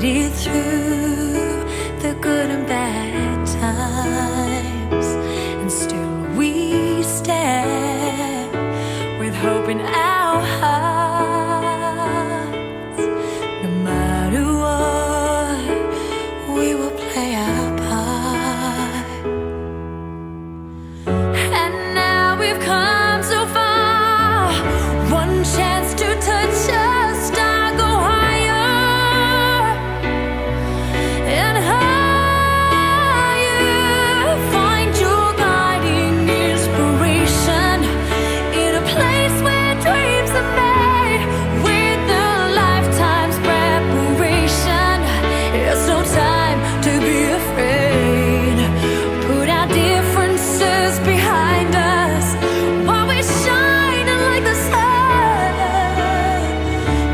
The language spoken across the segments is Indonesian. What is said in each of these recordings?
made it through the good and bad times, and still we stand with hope in our hearts. No matter what, we will play our part. And now we've come so far, one chance to touch a star, go higher and higher. Find your guiding inspiration in a place where dreams are made, with a lifetime's preparation. It's no time to be afraid. Put our differences behind us while we shine like the sun.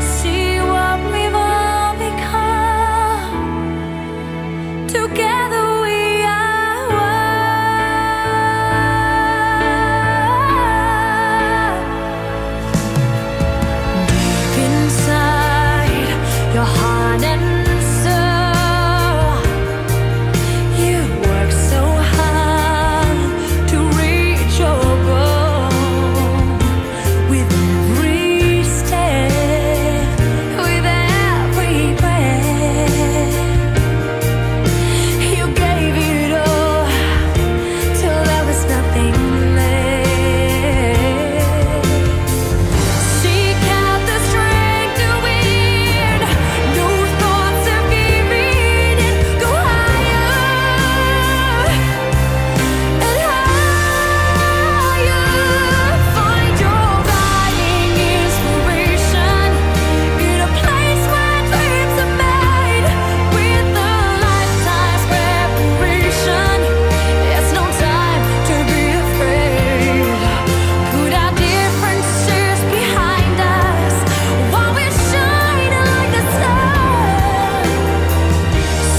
See what we've all become. Together we are one. Deep inside your heart and soul, you work so hard to reach your goal. With every step, with every breath, you gave it all till there was nothing left. Seek out the strength to win. No thoughts of giving in. Go higher and higher. Find your guiding inspiration in a place where dreams are made, with a lifetime's preparation. There's no time to be afraid. Put our differences behind us while we shine like the sun.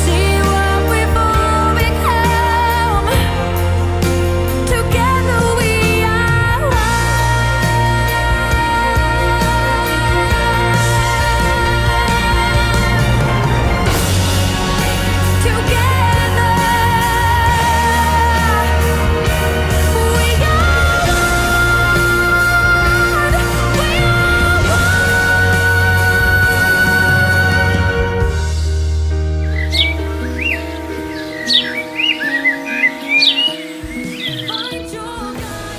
See what we've all become. Together we are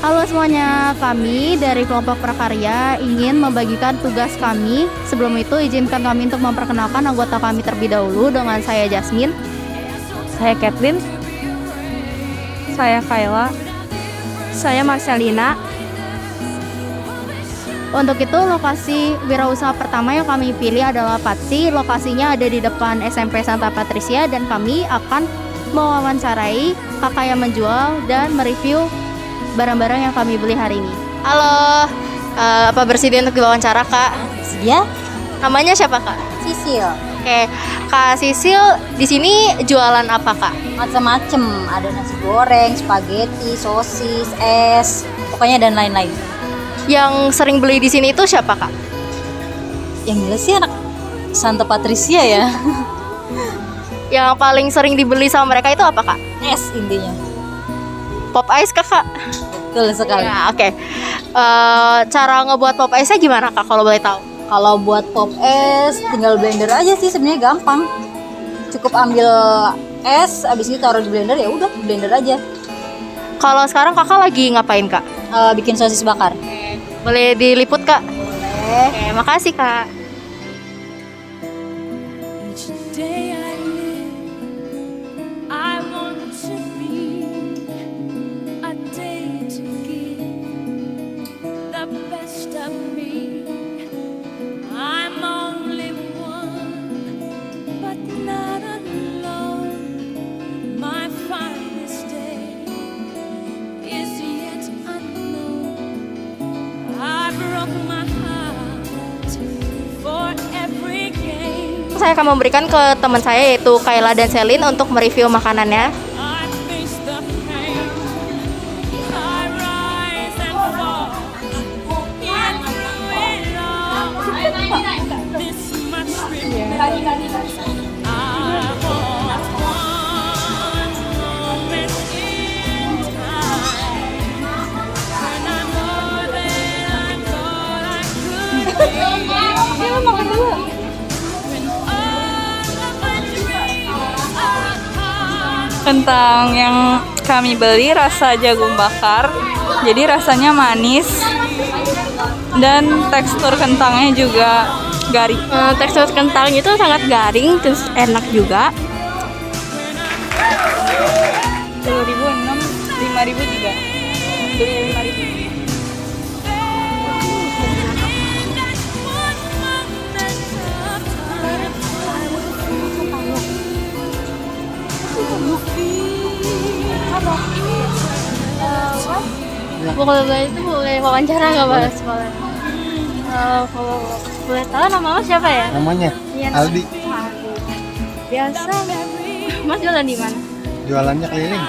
Halo semuanya, kami dari kelompok prakarya ingin membagikan tugas kami. Sebelum itu izinkan kami untuk memperkenalkan anggota kami terlebih dahulu. Dengan saya Jasmine, Saya Kathleen. Saya Kayla. Saya Marcelina. Untuk itu lokasi wirausaha pertama yang kami pilih adalah Patsi. Lokasinya ada di depan SMP Santa Patricia, dan kami akan mewawancarai kakak yang menjual dan mereview barang-barang yang kami beli hari ini. Halo, apa bersedia untuk diwawancara kak? Ya, Namanya siapa kak? Sisil. Oke, Kak Sisil di sini jualan apa kak? Macem-macem, ada nasi goreng, spaghetti, sosis, es, pokoknya dan lain-lain. Yang sering beli di sini itu siapa kak? Yang jelas sih anak Santa Patricia ya. Yang paling sering dibeli sama mereka itu apa kak? Es intinya. Pop ice kakak? Betul sekali. Ya, oke. Cara ngebuat pop ice-nya gimana kak kalau boleh tahu? Kalau buat pop es tinggal blender aja sih, sebenarnya gampang. Cukup ambil es, abis itu taruh di blender, ya udah blender aja. Kalau sekarang kakak lagi ngapain kak? Bikin sosis bakar. Boleh diliput kak? Boleh. Oke, makasih kak. Each day I live, I want to be a day to give the best of me. I'm only one, but not alone. My finest day is yet unknown. I broke my heart for every game. Saya akan memberikan ke teman saya yaitu Kayla dan Selin untuk mereview makanannya. I face the pain. I rise and fall. Yet through it all, this much remains. I Kentang yang kami beli rasa jagung bakar, jadi rasanya manis dan tekstur kentangnya juga garing. Tekstur kentang itu sangat garing, terus enak juga. 10.000, 5.000 juga. Beli 5.000. Kalau boleh itu boleh wawancara nggak Mas? Boleh. Kalau boleh tahu nama Mas siapa ya? Namanya Iya, Aldi. Biasa. Mas jualan di mana? Jualannya keliling.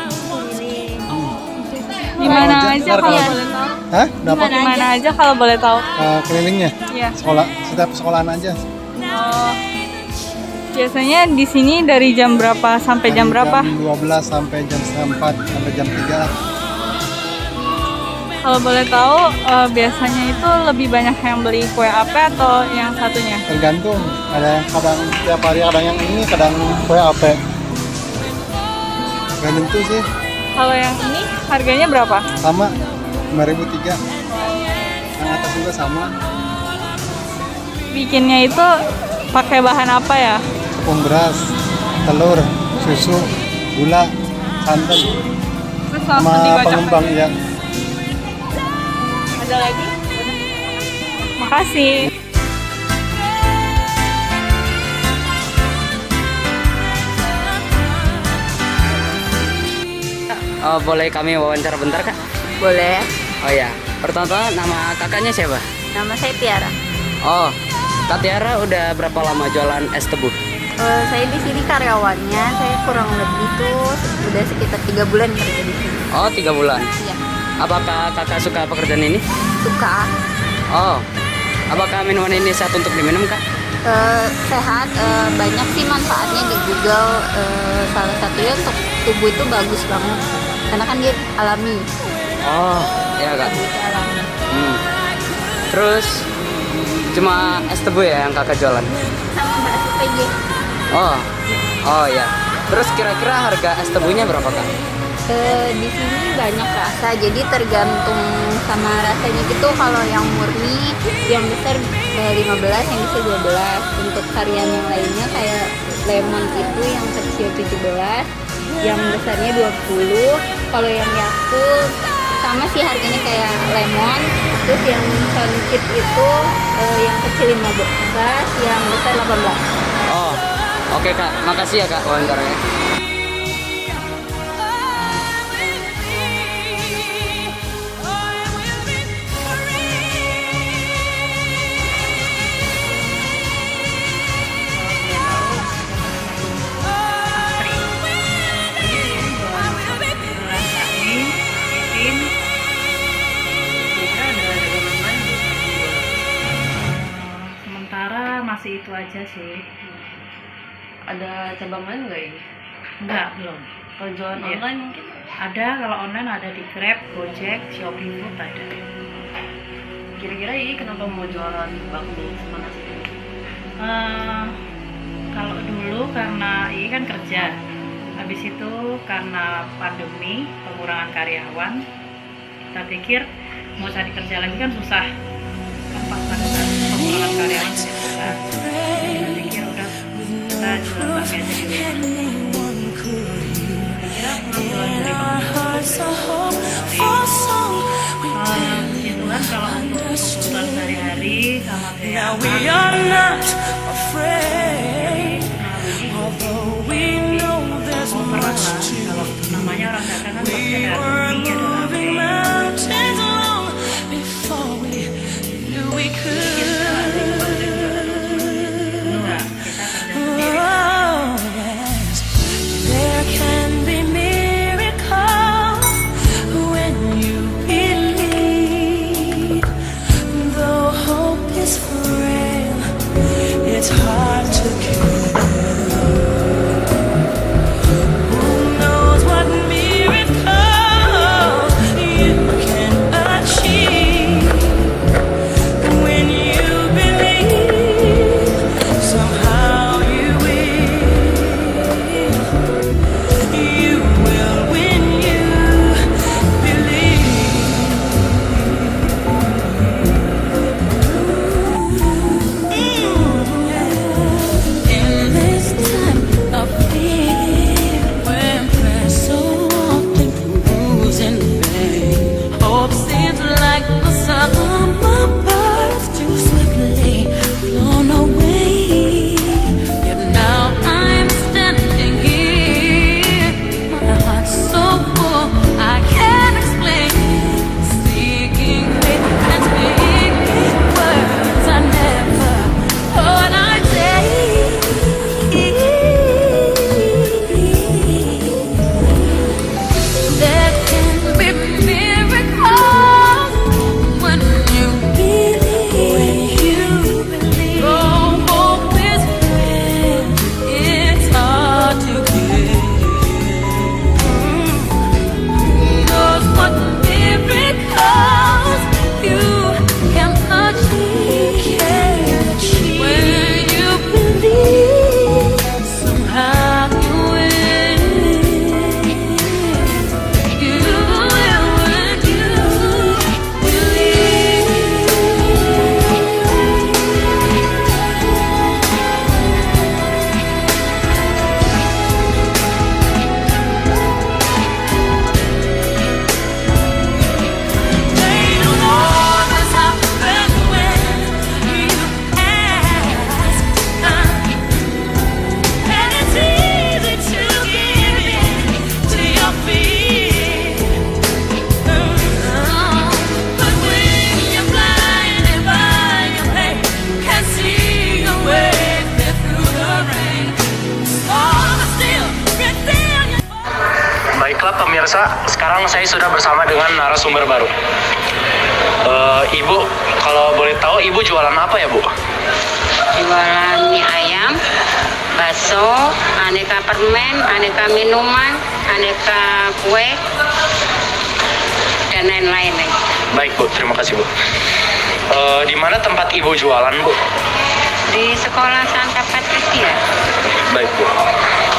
Di mana Aja, aja ntar kalau kalau- boleh tahu? Hah? Dapat Di mana aja kalau boleh tahu? kelilingnya? Iya. Sekolah, setiap sekolahan aja. Oh. Biasanya di sini dari jam berapa sampai jam berapa? Jam 12 sampai jam setengah 4 sampai jam 3 lah. Kalau boleh tahu biasanya itu lebih banyak yang beli kue ape atau yang satunya? Tergantung. Ada yang kadang tiap hari ada yang ini, kadang kue ape. Gak nentu sih. Kalau yang ini harganya berapa? Sama 5.003. Yang atas juga sama. Bikinnya itu pakai bahan apa ya? Tepung beras, telur, susu, gula, santan, Terus sama langsung dibacak. pengembang ya. Ada lagi? Makasih. Oh, boleh kami wawancara bentar, Kak? Boleh. Oh ya, pertama nama kakaknya siapa? Nama saya Tiara. Oh, Kak Tiara udah berapa lama jualan es tebu? Saya di sini karyawannya. Saya kurang lebih tuh udah sekitar 3 bulan kerja di sini. Oh, 3 bulan. Iya. Apakah kakak suka pekerjaan ini? Suka. Oh, apakah minuman ini sehat untuk diminum, Kak? Sehat, banyak sih manfaatnya di Google. Salah satunya untuk tubuh itu bagus banget karena kan dia alami. Oh, iya, Kak. Hmm. Terus cuma es tebu ya yang kakak jualan? PJ. Oh ya. Terus kira-kira harga es tebunya berapa, Kak? Di sini banyak rasa, jadi tergantung sama rasanya gitu. Kalau yang murni, yang besar 15, yang kecil 12. Untuk varian yang lainnya kayak lemon itu yang kecil 17, yang besarnya 20. Kalau yang Yakult sama sih harganya kayak lemon. Terus yang sunkit itu yang kecil 15, yang besar 18. Oh, oke, Kak. Makasih ya, Kak, wawancaranya. Sementara masih itu aja sih. Ada cabang lain nggak ini? Enggak, belum. Kalau jualan Iya. online mungkin? Ada, kalau online ada di Grab, Gojek, Shopee Food ada. Kira-kira ini kenapa mau jualan bakmi sama nasi? Kalau dulu karena ini kan kerja, habis itu karena pandemi, pengurangan karyawan, kita pikir mau cari kerja lagi kan susah. Kan pas pada saat pengurangan karyawan susah. Jadi kita pikir udah kita jualan bakmi aja di rumah. Kira penghasilan dari bakmi itu kan kalau untuk kebutuhan sehari-hari sama kayak overall lah. Kalau namanya orang dagang kan pasti ada mie, ada There can be miracle when you believe. Though hope is frail, it's hard to pemirsa, sekarang saya sudah bersama dengan narasumber baru. Ibu, kalau boleh tahu Ibu jualan apa ya, Bu? Jualan mie ayam, bakso, aneka permen, aneka minuman, aneka kue, dan lain-lain. Baik, Bu. Terima kasih, Bu. Di mana tempat Ibu jualan, Bu? Di sekolah Santa Patricia. Baik, Bu.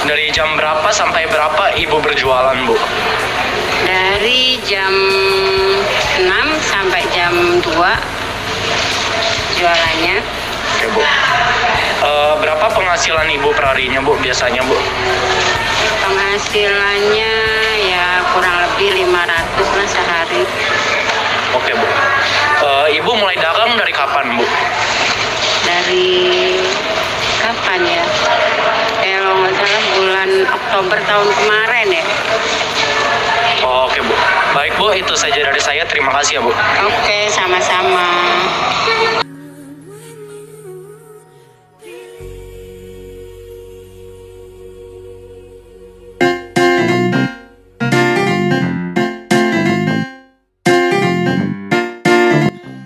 Dari jam berapa sampai berapa Ibu berjualan, Bu? Dari jam 6 sampai jam 2 jualannya. Oke, Bu. Berapa penghasilan Ibu perharinya, Bu, biasanya, Bu? Penghasilannya ya kurang lebih 500 lah sehari. Oke, Bu. Ibu mulai dagang dari kapan, Bu? Dari kapan ya? Kalau nggak salah bulan Oktober tahun kemarin ya. Oke, Bu. Baik, Bu. Itu saja dari saya. Terima kasih ya, Bu. Oke, sama-sama.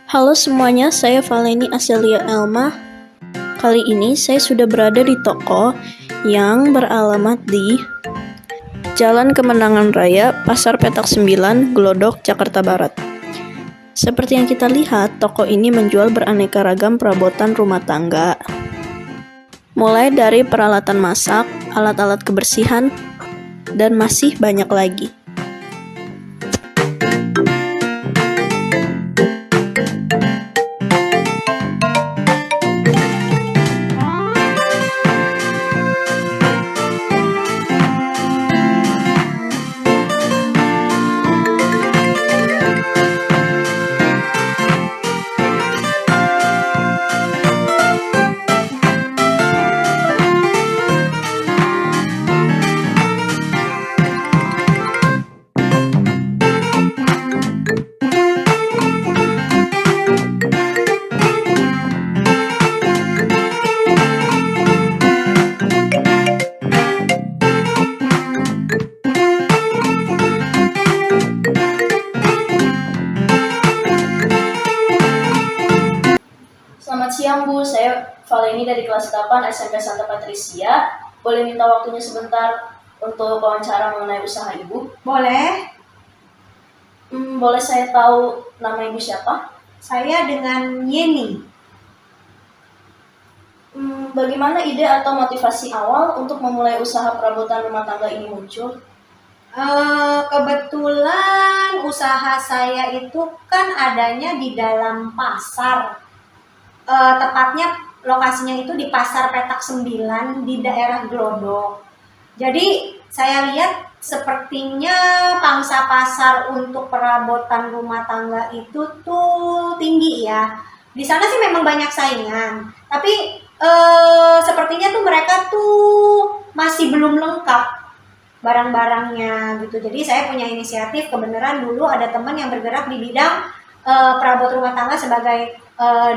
Halo semuanya, saya Valeni Aselia Elma. Kali ini saya sudah berada di toko yang beralamat di Jalan Kemenangan Raya, Pasar Petak 9, Glodok, Jakarta Barat. Seperti yang kita lihat, toko ini menjual beraneka ragam perabotan rumah tangga. Mulai dari peralatan masak, alat-alat kebersihan, dan masih banyak lagi. Selamat siang Bu, saya Valeni dari kelas 8 SMP Santa Patricia. Boleh minta waktunya sebentar untuk wawancara mengenai usaha Ibu? Boleh. Boleh saya tahu nama Ibu siapa? Saya dengan Yeni. Bagaimana ide atau motivasi awal untuk memulai usaha perabotan rumah tangga ini muncul? Kebetulan usaha saya itu kan adanya di dalam pasar. Tepatnya lokasinya itu di Pasar Petak 9 di daerah Glodok. Jadi saya lihat sepertinya pangsa pasar untuk perabotan rumah tangga itu tuh tinggi ya. Di sana sih memang banyak saingan, tapi sepertinya tuh mereka tuh masih belum lengkap barang-barangnya gitu. Jadi saya punya inisiatif, kebenaran dulu ada teman yang bergerak di bidang perabot rumah tangga sebagai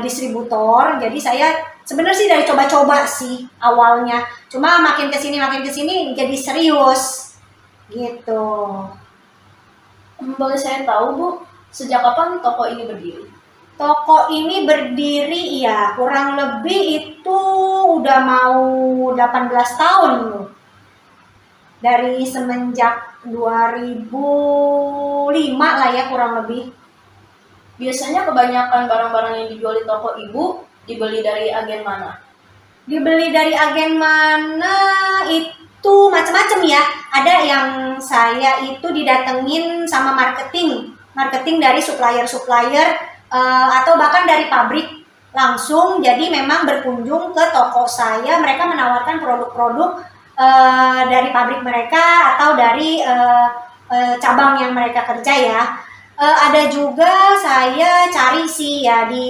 distributor. Jadi saya sebenarnya sih dari coba-coba sih awalnya. Cuma makin kesini jadi serius gitu. Boleh saya tahu Bu, sejak kapan toko ini berdiri? Toko ini berdiri ya kurang lebih itu udah mau 18 tahun loh. Dari semenjak 2005 lah ya kurang lebih. Biasanya kebanyakan barang-barang yang dijual di toko Ibu dibeli dari agen mana? Dibeli dari agen mana itu macam-macam ya. Ada yang saya itu didatengin sama marketing dari supplier atau bahkan dari pabrik langsung. Jadi memang berkunjung ke toko saya, mereka menawarkan produk-produk dari pabrik mereka atau dari cabang yang mereka kerja ya. Ada juga saya cari sih ya di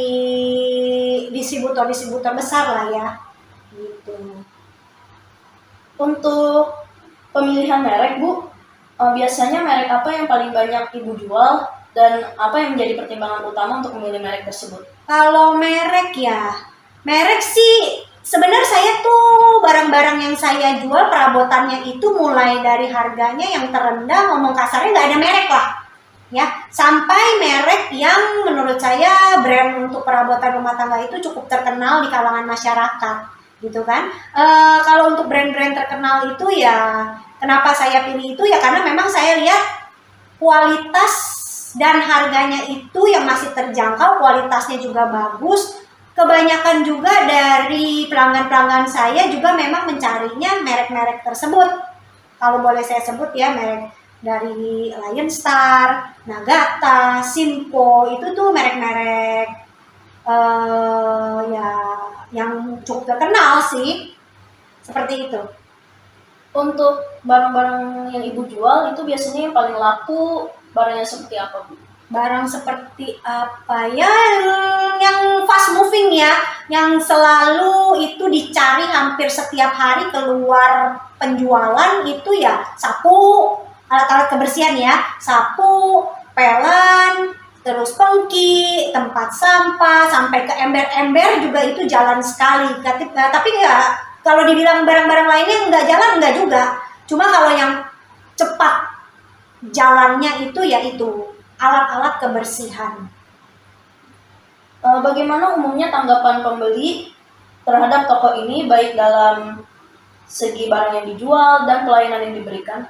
distributor besar lah ya gitu. Untuk pemilihan merek Bu, biasanya merek apa yang paling banyak Ibu jual dan apa yang menjadi pertimbangan utama untuk memilih merek tersebut? Kalau merek ya, merek sih sebenarnya saya tuh barang-barang yang saya jual perabotannya itu mulai dari harganya yang terendah, ngomong kasarnya nggak ada merek lah, ya, sampai merek yang menurut saya brand untuk perabotan rumah tangga itu cukup terkenal di kalangan masyarakat, gitu kan. Kalau untuk brand-brand terkenal itu ya, kenapa saya pilih itu ya karena memang saya lihat kualitas dan harganya itu yang masih terjangkau, kualitasnya juga bagus. Kebanyakan juga dari pelanggan-pelanggan saya juga memang mencarinya merek-merek tersebut. Kalau boleh saya sebut ya, merek dari Lion Star, Nagata, Simco, itu tuh merek-merek ya yang cukup terkenal sih. Seperti itu. Untuk barang-barang yang ibu jual itu biasanya yang paling laku barangnya seperti apa, Bu? Barang seperti apa ya, yang fast moving ya, yang selalu itu dicari hampir setiap hari keluar penjualan itu ya sapu, alat-alat kebersihan ya, sapu, pelan, terus pengki, tempat sampah, sampai ke ember-ember juga itu jalan sekali. Tapi ya kalau dibilang barang-barang lainnya nggak jalan, nggak juga. Cuma kalau yang cepat jalannya itu ya itu alat-alat kebersihan. Bagaimana umumnya tanggapan pembeli terhadap toko ini, baik dalam segi barang yang dijual dan pelayanan yang diberikan?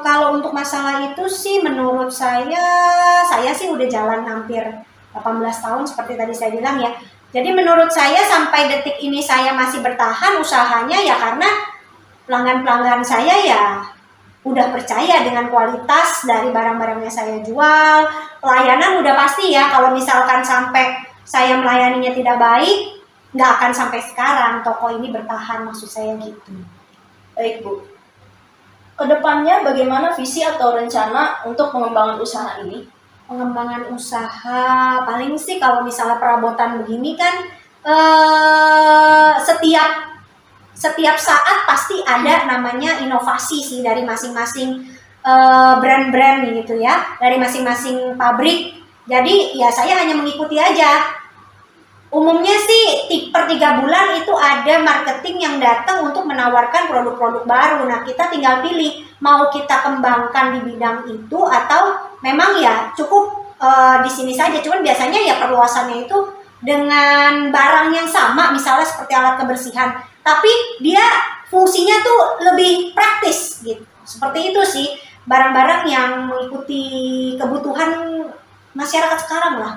Kalau untuk masalah itu sih menurut saya sih udah jalan hampir 18 tahun seperti tadi saya bilang ya. Jadi menurut saya sampai detik ini saya masih bertahan usahanya ya karena pelanggan-pelanggan saya ya udah percaya dengan kualitas dari barang-barang yang saya jual. Pelayanan udah pasti ya, kalau misalkan sampai saya melayaninya tidak baik, nggak akan sampai sekarang toko ini bertahan, maksud saya gitu. Baik, Bu. Kedepannya bagaimana visi atau rencana untuk pengembangan usaha ini? Pengembangan usaha paling sih kalau misalnya perabotan begini kan setiap saat pasti ada namanya inovasi sih dari masing-masing brand-brand gitu ya, dari masing-masing pabrik. Jadi ya saya hanya mengikuti aja. Umumnya sih per 3 bulan itu ada marketing yang datang untuk menawarkan produk-produk baru. Nah kita tinggal pilih mau kita kembangkan di bidang itu atau memang ya cukup di sini saja. Cuman biasanya ya perluasannya itu dengan barang yang sama, misalnya seperti alat kebersihan, tapi dia fungsinya tuh lebih praktis gitu. Seperti itu sih barang-barang yang mengikuti kebutuhan masyarakat sekarang lah.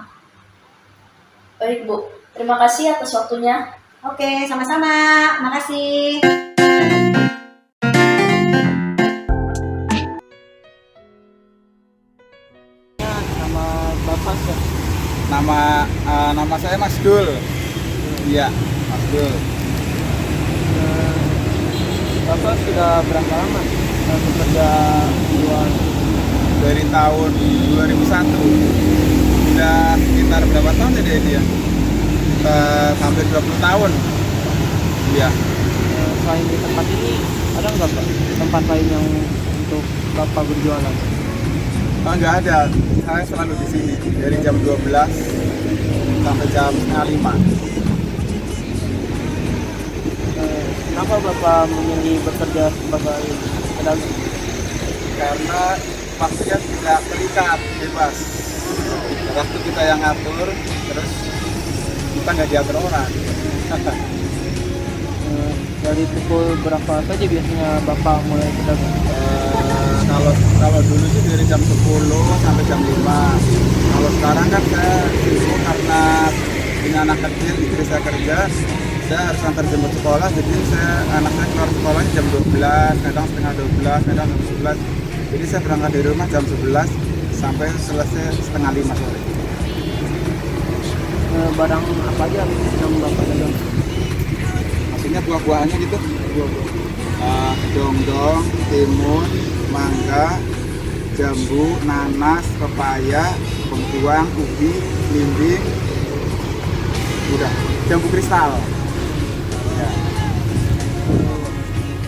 Baik, Bu. Terima kasih atas waktunya. Oke, sama-sama. Makasih. Nama Bapak nama saya Mas Dul. Iya, Mas Dul. Bapak sudah berapa lama bekerja jual? Dari tahun 2001. Sudah sekitar berapa tahun ya dia? Hampir 20 tahun. Iya. Selain di tempat ini, ada nggak Pak tempat lain yang untuk Bapak berjualan? Nggak ada. Saya selalu di sini dari jam 12 sampai jam 5. Kenapa Bapak memilih bekerja sebagai pedagang? Karena waktunya tidak terikat, bebas. Waktu kita yang ngatur, terus kita nggak diatur orang. Dari pukul berapa saja biasanya Bapak mulai pedagang? Kalau dulu sih dari jam 10 sampai jam 5. Kalau sekarang kan saya sibuk karena punya anak kecil, istri saya kerja, saya harus antar jemput sekolah, jadi anak saya keluar sekolahnya jam 12, kadang setengah 12, kadang jam 11. Jadi saya berangkat dari rumah jam 11 sampai selesai setengah 5 sore. Barang apa aja yang Bapak dagang? Maksudnya buah-buahannya gitu? Dongdong, timun, mangga, jambu, nanas, pepaya, bengkuang, ubi, belimbing, udah, jambu kristal. Ya.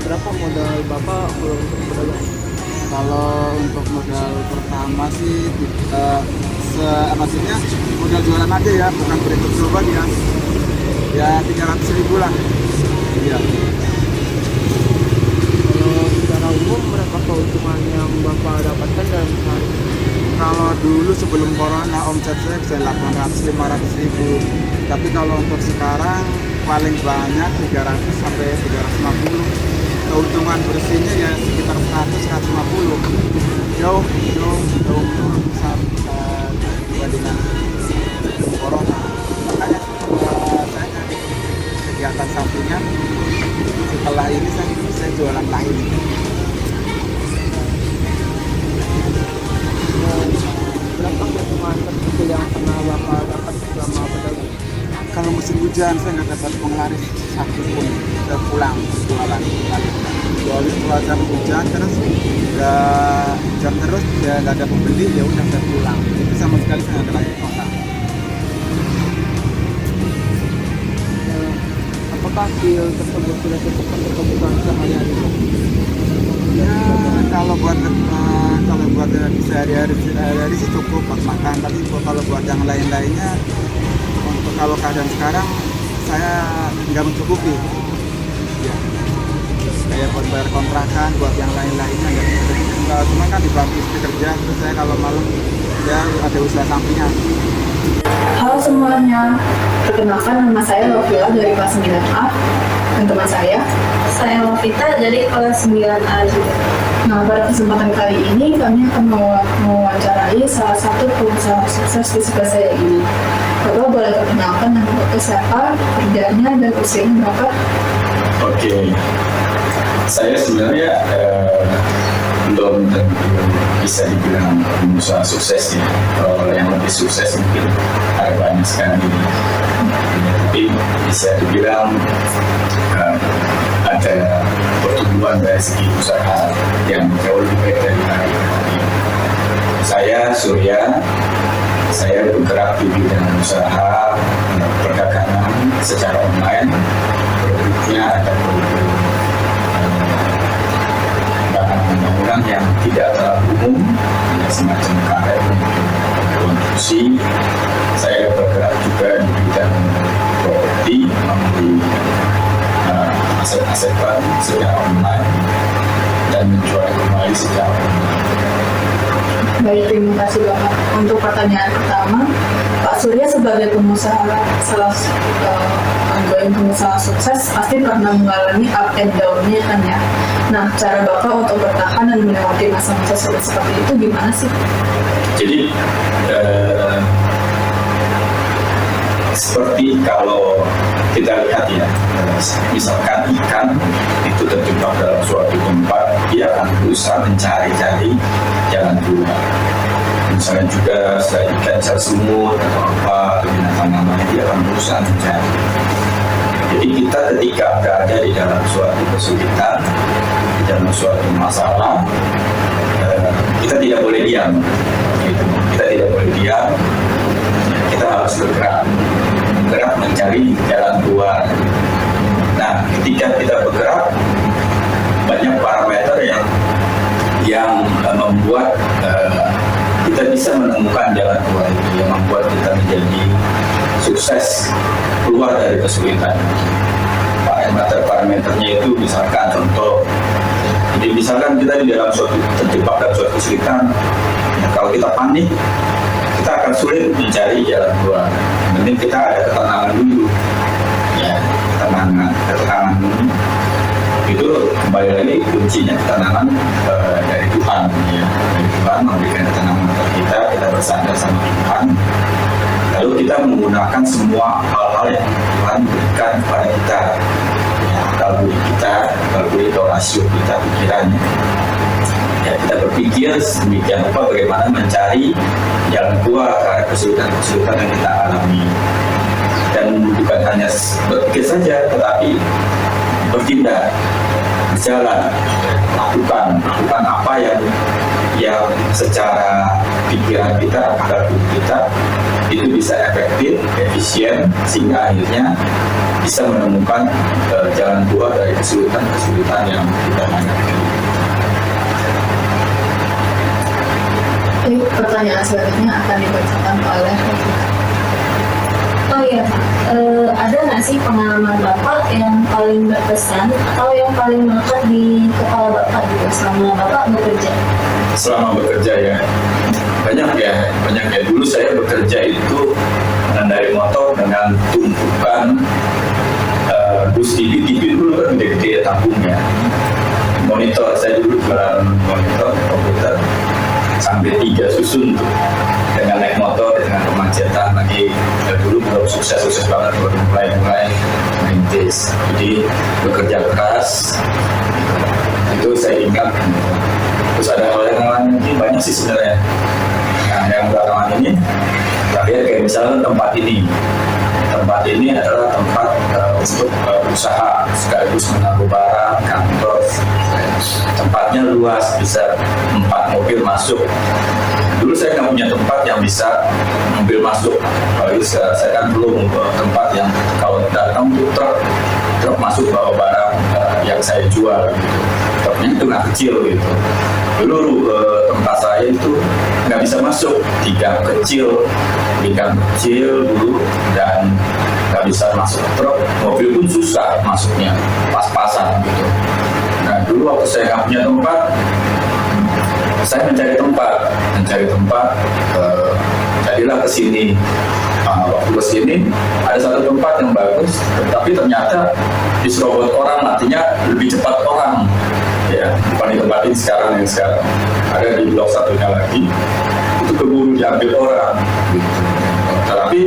Berapa modal Bapak untuk berdagang? Kalau untuk modal pertama sih maksudnya modal jualan aja ya, bukan berikut coba ya. Ya 300.000 lah. Iya. Kalau secara umum berapa keuntungan yang Bapak dapatkan dalam sehari? Kalau dulu sebelum corona omset saya bisa 800-500.000. Tapi kalau untuk sekarang paling banyak 300 sampai 350. Keuntungan bersihnya ya sekitar 100-150. Jauh besar dibandingkan corona. Makanya saya kegiatan sampingan setelah ini saya jualan lain. Berapa keuntungan terkecil yang pernah Bapak dapat selama berdagang? Kalau musim hujan saya nggak dapat penglaris satu pun, udah pulang jualan. Kecuali cuaca hujan terus hujan terus ya nggak ada pembeli, ya udah saya pulang. Itu sama sekali saya nggak ada lagi kontak. Apakah hasil tersebut sudah cukup untuk kebutuhan sehari-hari? Ya kalau buat sehari-hari sih cukup buat makan. Tapi kalau buat yang lain-lainnya, untuk kalau keadaan sekarang saya nggak mencukupi. Ya. Kayak buat bayar kontrakan, buat yang lain-lainnya nggak. Cuma kan dibantu istri kerja, terus saya kalau malam ya ada usaha sampingan. Halo semuanya, perkenalkan nama saya Lovila dari kelas 9A dan teman saya Lovita dari kelas 9A juga. Nah, pada kesempatan kali ini kami akan mewawancarai salah satu pengusaha sukses di sebelah saya ini. Bapak boleh perkenalkan nama Bapak siapa, kerjanya, dan usianya berapa? Oke, saya sebenarnya belum tentu bisa dibilang pengusaha sukses ya. Kalau yang lebih sukses mungkin ada banyak sekarang ini. Tapi bisa dibilang ada pertumbuhan dari segi usaha yang jauh lebih baik dari hari ke hari. Saya Surya, saya bergerak di bidang usaha perdagangan secara online. Produknya ada produk bangunan yang tidak terlalu umum, semacam karet untuk konstruksi. Saya bergerak juga di bidang properti, membeli aset-aset baru secara online dan menjual kembali secara online. Baik, terima kasih Bapak. Untuk pertanyaan pertama, Pak Surya sebagai pengusaha, salah ongoing pengusaha sukses pasti pernah mengalami up and down-nya kan ya. Nah, cara Bapak untuk bertahan dan melewati masa-masa sulit seperti itu gimana sih? Jadi, seperti kalau kita lihat ya, misalkan ikan itu terjebak dalam suatu tempat, dia akan berusaha mencari-cari jalan keluar. Misalnya juga ikan semut atau apa, binatang namanya, dia akan berusaha mencari. Jadi kita ketika berada di dalam suatu kesulitan, di dalam suatu masalah, kita tidak boleh diam. Kita tidak boleh diam, kita harus bergerak mencari jalan keluar. Nah, ketika kita bergerak, banyak parameter yang membuat kita bisa menemukan jalan keluar itu, yang membuat kita menjadi sukses keluar dari kesulitan. Parameternya itu misalkan contoh, jadi misalkan kita di dalam terjebak dalam suatu kesulitan, ya, kalau kita panik, kita akan sulit mencari jalan keluar. Yang penting kita ada ketenangan dulu, ya, ketenangan dulu. Itu kembali lagi kuncinya ketenangan dari Tuhan, ya, dari Tuhan memberikan ketenangan kepada kita bersandar sama Tuhan. Lalu kita menggunakan semua hal-hal yang Tuhan berikan kepada kita, ya, kalkulator rasio kita, pikirannya. Ya, kita berpikir sedemikian rupa bagaimana mencari jalan keluar dari kesulitan-kesulitan yang kita alami. Dan bukan hanya berpikir saja, tetapi bertindak, berjalan, lakukan apa yang secara pikiran kita, akal kita itu bisa efektif, efisien, sehingga akhirnya bisa menemukan jalan keluar dari kesulitan-kesulitan yang kita hadapi. Pertanyaan selanjutnya akan dibacakan oleh Lovita. Oh iya, ada nggak sih pengalaman Bapak yang paling berkesan atau yang paling melekat di kepala Bapak gitu selama Bapak bekerja? Selama bekerja ya, banyak ya. Dulu saya bekerja itu mengendarai motor dengan tumpukan bus TV dulu kan gede-gede ya tampungnya. Monitor, saya dulu jualan monitor komputer sampai 3 susun tuh. Dengan naik motor, dengan kemacetan lagi dulu belum sukses banget, baru mulai merintis. Jadi bekerja keras itu saya ingat. Terus ada hal yang lain banyak sih sebenarnya. Nah, yang belakangan ini terakhir kayak misalnya tempat ini adalah tempat untuk usaha sekaligus menaruh barang kantor. Tempatnya luas, bisa 4 mobil masuk. Dulu saya nggak punya tempat yang bisa mobil masuk. Lalu saya kan belum tempat yang kalau datang tuh truk masuk bawa barang yang saya jual gitu. Truknya itu nggak kecil gitu. Dulu tempat saya itu nggak bisa masuk, gang kecil dulu, dan nggak bisa masuk truk, mobil pun susah masuknya, pas-pasan gitu. Nah dulu waktu saya nggak punya tempat, saya mencari tempat, jadilah ke sini. Waktu ke sini ada satu tempat yang bagus, tapi ternyata diserobot orang, artinya lebih cepat orang. Ya, bukan di tempat ini sekarang ada di blok satunya lagi, itu keburu diambil orang. Gitu. Tapi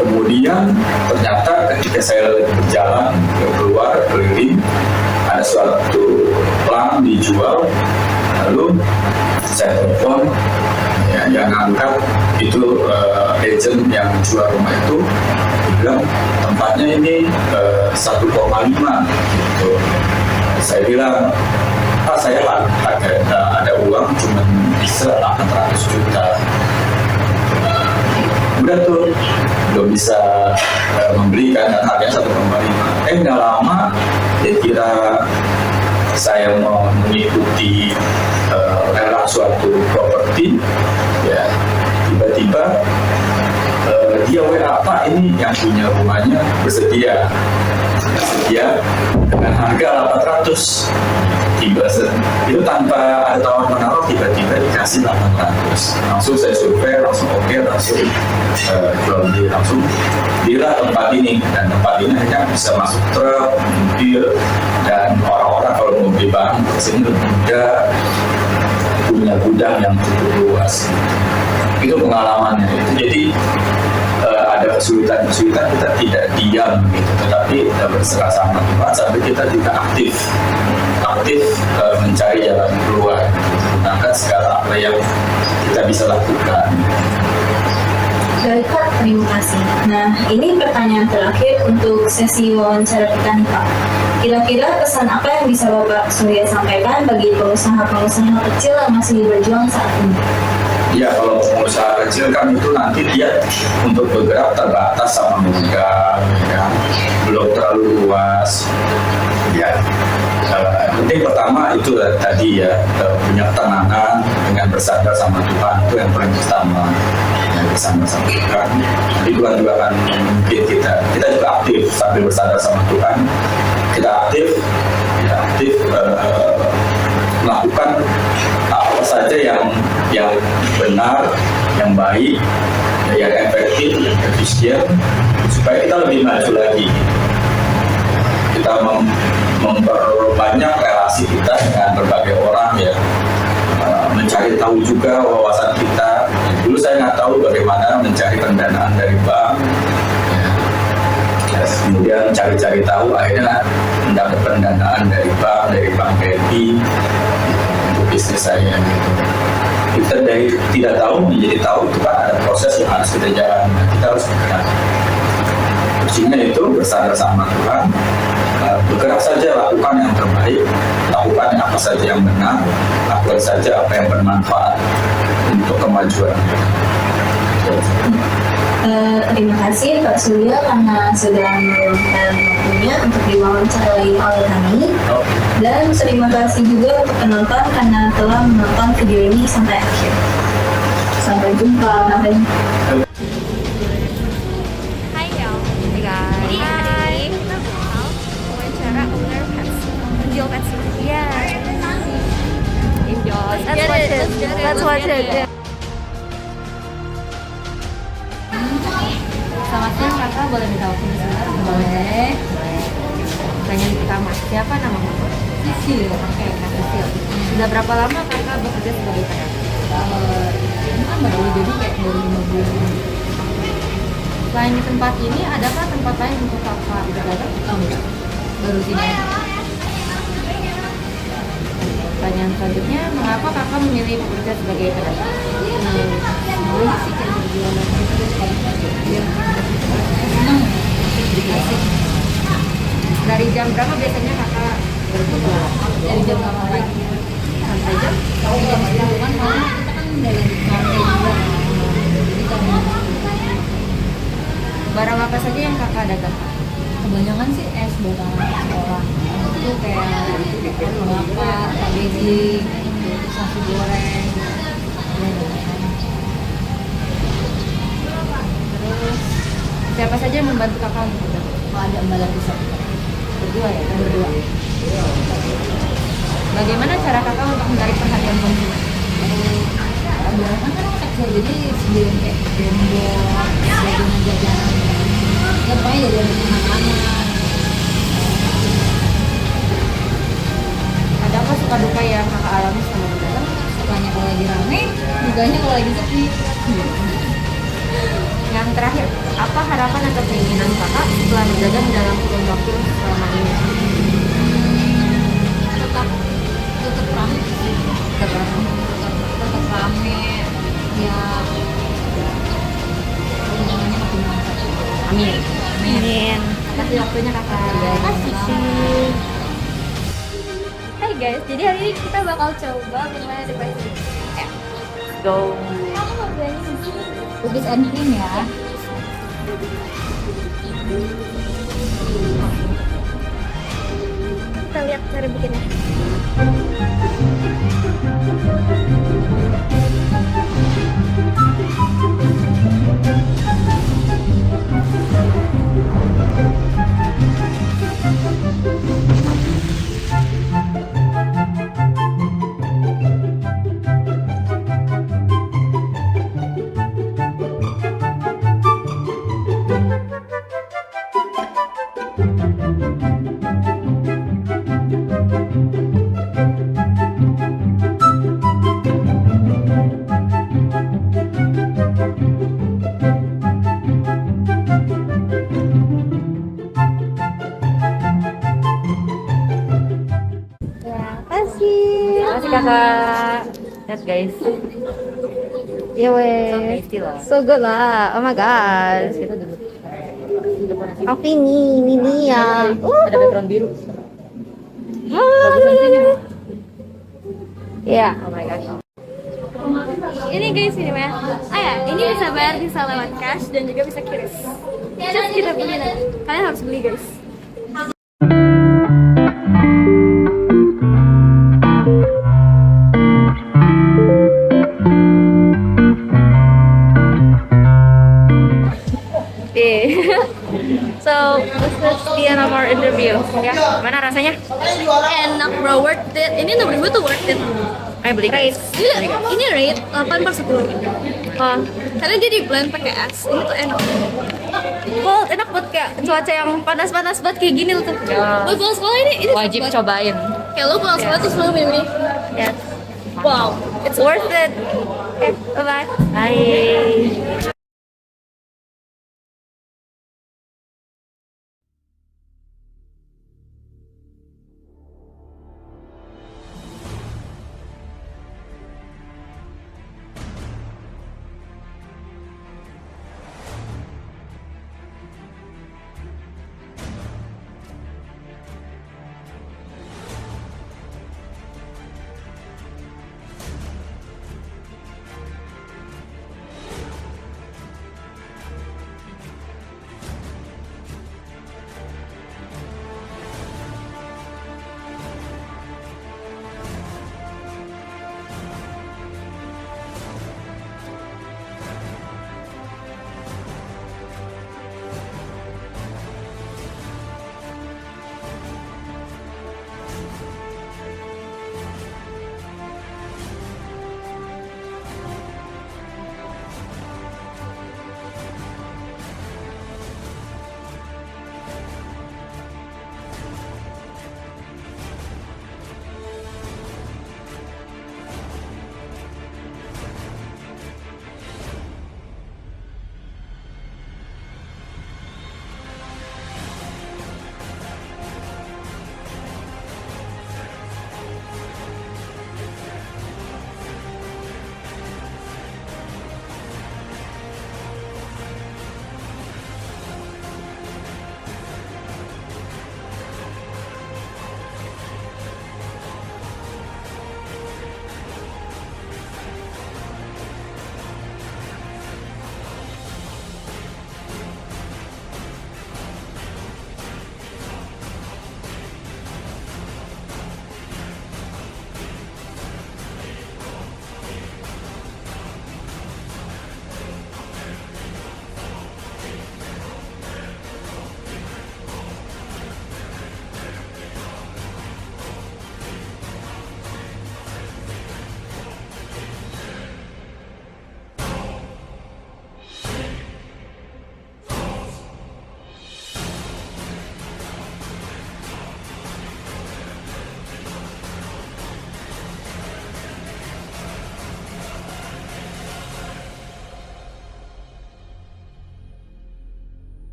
kemudian ternyata ketika saya berjalan keluar keliling, ada suatu plang dijual, lalu saya telepon, ya, yang ngangkat itu agent yang jual rumah itu bilang tempatnya ini 1,5 gitu. Saya bilang, saya ada uang cuma bisa 800 juta. Udah tuh belum bisa membelikan, dan harganya 1,5. Nggak lama dia kira saya mau mengikuti lelang suatu properti, ya tiba-tiba dia WA, Pak, ini yang punya rumahnya bersedia dengan harga 800. Itu tanpa ada tawar menawar, tiba-tiba dikasih 800. Langsung saya survei, langsung oke, langsung jual beli, langsung bila tempat ini, dan tempat ini hanya bisa masuk truk, mobil, dan orang-orang kalau mau beli barang kesini lebih mudah, punya gudang yang cukup luas. Itu pengalamannya. Jadi ada kesulitan kita tidak diam gitu, tetapi kita berserah sama Tuhan sampai kita juga aktif mencari jalan keluar, menggunakan segala apa yang kita bisa lakukan. Baik Pak, terima kasih. Nah, ini pertanyaan terakhir untuk sesi wawancara kita nih Pak. Kira-kira pesan apa yang bisa Bapak Surya sampaikan bagi pengusaha-pengusaha kecil yang masih berjuang saat ini? Ya, kalau pengusaha kecil kan itu nanti dia untuk bergerak terbatas sama modal, ya, belum terlalu luas. Ya, penting pertama itu tadi ya, punya ketenangan dengan bersandar sama Tuhan, itu yang paling pertama. Ya, bersandar sama Tuhan. Jadi Tuhan juga akan memimpin kita juga aktif sambil bersandar sama Tuhan. Kita aktif melakukan apa saja yang benar, yang baik, yang efektif, yang efisien, supaya kita lebih maju lagi. Kita memperbanyak relasi kita dengan berbagai orang, ya, mencari tahu juga wawasan kita. Dulu saya nggak tahu bagaimana mencari pendanaan dari bank. Kemudian cari-cari tahu, akhirnya mendapat pendanaan dari bank BNI untuk bisnis saya gitu. Kita dari tidak tahu menjadi tahu, itu kan ada proses yang harus kita jalani. Kita harus bergerak. Kuncinya itu bersandar sama Tuhan, bergerak saja, lakukan yang terbaik, lakukan apa saja yang benar, lakukan saja apa yang bermanfaat untuk kemajuan. Terima kasih Pak Surya karena sudah meluangkan waktunya untuk diwawancarai oleh kami. Dan terima kasih juga untuk penonton karena telah menonton video ini sampai akhir. Sampai jumpa. Let's watch it. Yeah. Selamat siang kakak, boleh minta waktu sebentar? Boleh. Tanya di pertama, siapa nama kakak? Sisil. Oke, Kak Sisil. Sudah berapa lama kakak bekerja sebagai PNS? Ini kan baru jadi kayak 5 bulan. Selain di tempat ini, adakah tempat lain untuk kakak berdagang? Enggak, baru sini. Pertanyaan selanjutnya, mengapa kakak memilih bekerja sebagai pedagang? Mau sih kayak berjualan gitu, senang, asik. Dari jam berapa biasanya kakak berjualan? Dari jam berapa pagi? Sampai jam? Jam 10 kan, soalnya kita kan dalam kafe juga. Jadi kan barang apa saja yang kakak dagang? Kebanyakan sih es buat anak sekolah. Itu kayak bakar, packaging, nasi goreng. Terus siapa saja yang membantu kakak untuk berdagang? Ada Mbak Latisa. Berdua ya? Berdua. Bagaimana cara kakak untuk menarik perhatian konsumen? Kan kecil, jadi sebelum kayak gembok, jajanan-jajanan. Ya pokoknya jajanan anak-anak. Ada apa suka duka yang kakak alami sama berdagang? Sukanya kalau lagi rame, dukanya kalau lagi sepi. Yang terakhir, apa harapan atau keinginan kakak setelah berdagang dalam kurun waktu selama ini? Tetap rame, tetap rame, ya perkembangannya makin mantap. Amin. Amin. Kasih waktunya kakak. Terima kasih. Hai guys, jadi hari ini kita bakal coba minuman dari Pasti. Go. Kamu mau belanja di sini? Cookies and cream ya. Kita lihat cara bikinnya. Kakak, lihat guys. Ya weh. So good lah. Oh my god. Aku ini ya. Ada background biru. Ya. Oh my gosh. Ini guys ini ya. Ya, ini bisa bayar bisa lewat cash dan juga bisa kiris. Just kita beli nanti. Kalian harus beli guys. So this is the end of our interview. Ya, mana rasanya? Enak bro, worth it. Ini 6.000 tuh worth it. Ayo beli guys. Ini rate 8/10. Oh, Karena dia di blend pakai es. Ini tuh enak. cold, enak buat kayak cuaca yang panas-panas banget kayak gini tuh. Buat pulang sekolah ini Wajib cobain. kayak lo pulang sekolah terus lo minum ini. Yes. Wow, It's worth it. Okay, bye-bye. Bye.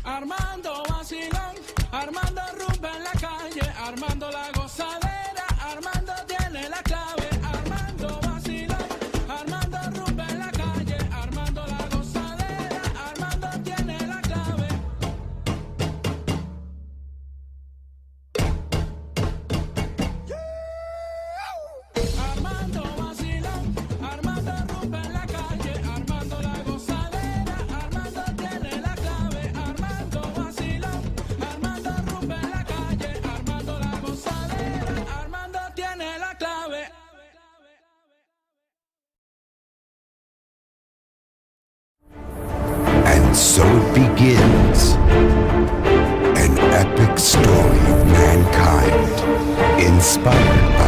Armando vacilón, Armando rumba en la calle, Armando la gozadera, Armando tiene la clave. Armando vacilón, Armando rumba en la calle, Armando la gozadera, Armando tiene la clave. Armando vacilón, Armando rumba en la calle, Armando la gozadera, Armando tiene la clave. Armando vacilón, Armando rumba en la calle, Armando la gozadera, Armando tiene la clave. And so begins an epic story of mankind, inspired by